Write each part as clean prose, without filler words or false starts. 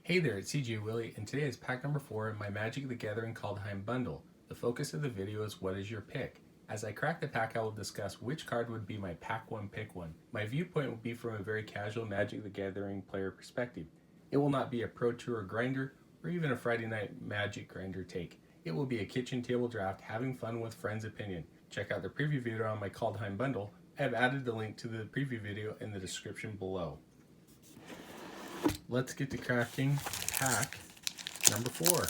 Hey there, it's CJ Willie, and today is pack number 4 in my Magic the Gathering Kaldheim bundle. The focus of the video is what is your pick. As I crack the pack, I will discuss which card would be my pack 1 pick one. My viewpoint will be from a very casual Magic the Gathering player perspective. It will not be a Pro Tour grinder or even a Friday night Magic grinder take. It will be a kitchen table draft, having fun with friends' opinion. Check out the preview video on my Kaldheim bundle. I have added the link to the preview video in the description below. Let's get to crafting pack number 4.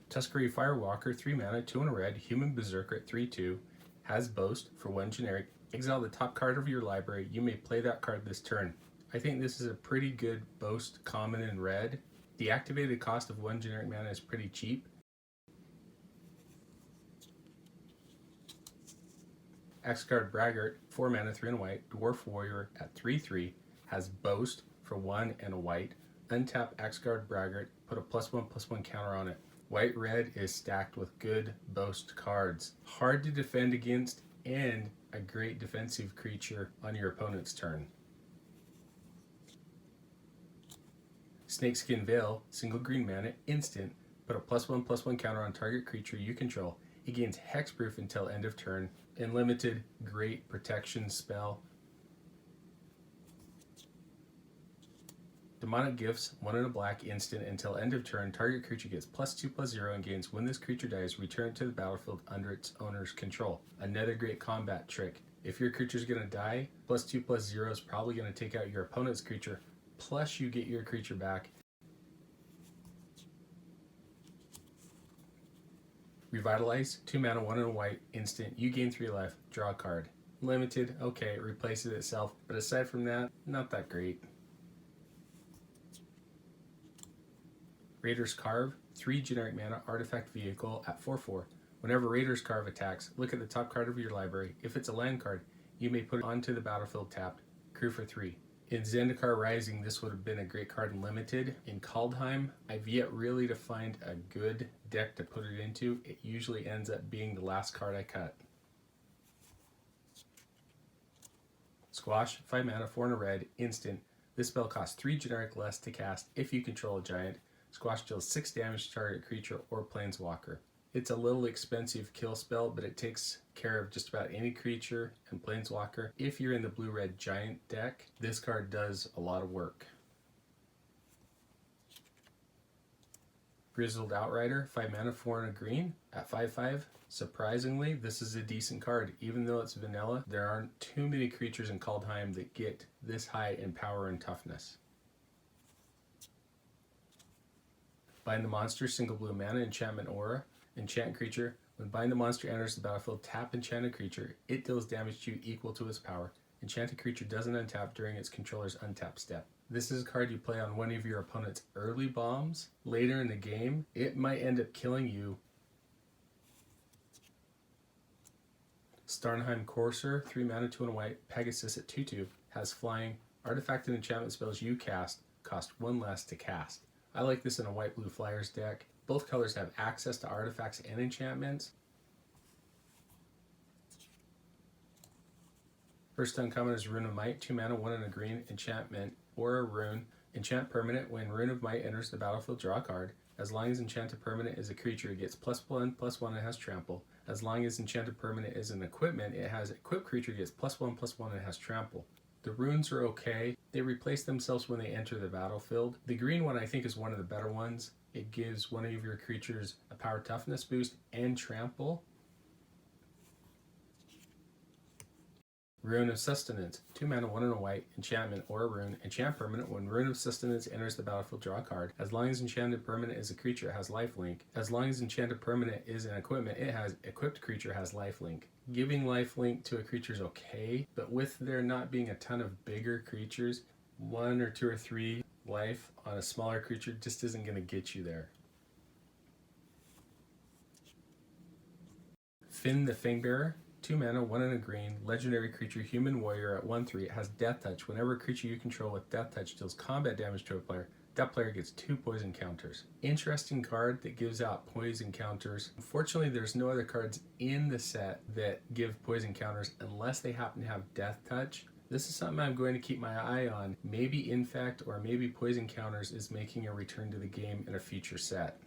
Tuskegee Firewalker, 3 mana, 2 and a red, Human Berserker at 3/2, has Boast for 1 generic. Exile the top card of your library. You may play that card this turn. I think this is a pretty good Boast common in red. The activated cost of 1 generic mana is pretty cheap. X-Guard Braggart, 4 mana, 3 and a white, Dwarf Warrior at 3/3, has Boast for 1 and a white. Untap X-Guard Braggart, put a +1/+1 counter on it. White-red is stacked with good Boast cards. Hard to defend against and a great defensive creature on your opponent's turn. Snakeskin Veil, single green mana, instant. Put a +1/+1 counter on target creature you control. It gains hexproof until end of turn. Unlimited, great protection spell. Demonic Gifts, 1 and a black, instant until end of turn. Target creature gets +2/+0 and gains when this creature dies, return to the battlefield under its owner's control. Another great combat trick. If your creature's going to die, +2/+0 is probably going to take out your opponent's creature, plus you get your creature back. Revitalize, 2 mana, 1 and a white, instant. You gain 3 life, draw a card. Limited, okay, it replaces itself, but aside from that, not that great. Raiders Carve, 3 generic mana, artifact vehicle at 4/4. Whenever Raiders Carve attacks, look at the top card of your library. If it's a land card, you may put it onto the battlefield tapped. Crew for 3. In Zendikar Rising, this would have been a great card in Limited. In Kaldheim, I've yet really to find a good deck to put it into. It usually ends up being the last card I cut. Squash, 5 mana, 4 and a red, instant. This spell costs 3 generic less to cast if you control a giant. Squash deals 6 damage to target creature or planeswalker. It's a little expensive kill spell, but it takes care of just about any creature and planeswalker. If you're in the blue-red giant deck, this card does a lot of work. Grizzled Outrider, 5 mana, 4 and a green at 5/5. Surprisingly, this is a decent card. Even though it's vanilla, there aren't too many creatures in Kaldheim that get this high in power and toughness. Bind the monster, single blue mana, enchantment aura. Enchant creature. When bind the monster enters the battlefield, tap enchanted creature. It deals damage to you equal to its power. Enchanted creature doesn't untap during its controller's untap step. This is a card you play on one of your opponent's early bombs. Later in the game, it might end up killing you. Starnheim Courser, 3 mana, 2 and a white, Pegasus at 2/2, has flying. Artifact and enchantment spells you cast cost 1 less to cast. I like this in a white-blue flyers deck. Both colors have access to artifacts and enchantments. First uncommon is Rune of Might, 2 mana, 1 and a green, enchantment, or a rune. Enchant permanent. When Rune of Might enters the battlefield, draw a card. As long as enchanted permanent is a creature, it gets +1/+1 and has trample. As long as enchanted permanent is an equipment, it has equipped creature gets +1/+1 and has trample. The runes are okay. They replace themselves when they enter the battlefield. The green one I think is one of the better ones. It gives one of your creatures a power toughness boost and trample. Rune of Sustenance, 2 mana, 1 and a white, enchantment or a rune. Enchant permanent. When Rune of Sustenance enters the battlefield, draw a card. As long as enchanted permanent is a creature, it has lifelink. As long as enchanted permanent is an equipment, it has equipped creature has lifelink. Giving lifelink to a creature is okay, but with there not being a ton of bigger creatures, 1 or 2 or 3 life on a smaller creature just isn't going to get you there. Finn the Fangbearer, 2 mana, 1 and a green, legendary creature, human warrior at 1/3. It has Death Touch. Whenever a creature you control with Death Touch deals combat damage to a player, that player gets 2 poison counters. Interesting card that gives out poison counters. Unfortunately, there's no other cards in the set that give poison counters unless they happen to have Death Touch. This is something I'm going to keep my eye on. Maybe Infect or maybe Poison Counters is making a return to the game in a future set.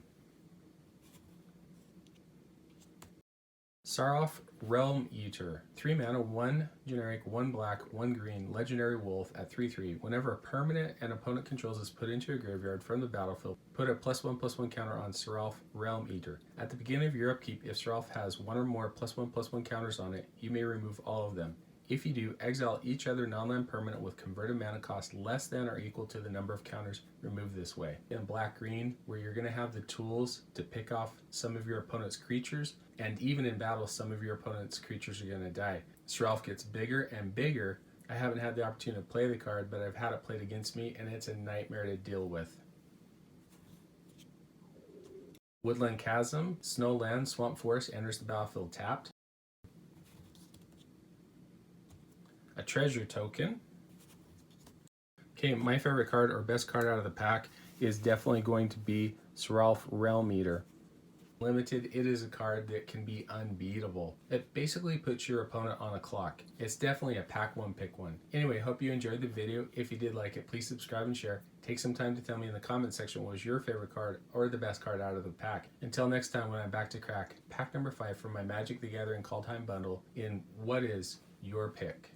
Sarolf Realm Eater, 3 mana, 1 generic, 1 black, 1 green, legendary wolf at 3/3. Whenever a permanent an opponent controls is put into a graveyard from the battlefield, put a +1/+1 counter on Sarolf Realm Eater. At the beginning of your upkeep, if Sarolf has 1 or more +1/+1 counters on it, you may remove all of them. If you do, exile each other non-land permanent with converted mana cost less than or equal to the number of counters removed this way. In black-green, where you're going to have the tools to pick off some of your opponent's creatures, and even in battle, some of your opponent's creatures are going to die. Sarolf gets bigger and bigger. I haven't had the opportunity to play the card, but I've had it played against me, and it's a nightmare to deal with. Woodland Chasm, Snowland, Swamp Forest enters the battlefield tapped. A treasure token. Okay, my favorite card or best card out of the pack is definitely going to be Sarolf Realm Eater. Limited, it is a card that can be unbeatable. It basically puts your opponent on a clock. It's definitely a pack one, pick one. Anyway, hope you enjoyed the video. If you did like it, please subscribe and share. Take some time to tell me in the comment section what was your favorite card or the best card out of the pack. Until next time when I'm back to crack pack number 5 from my Magic the Gathering Kaldheim bundle in What Is Your Pick?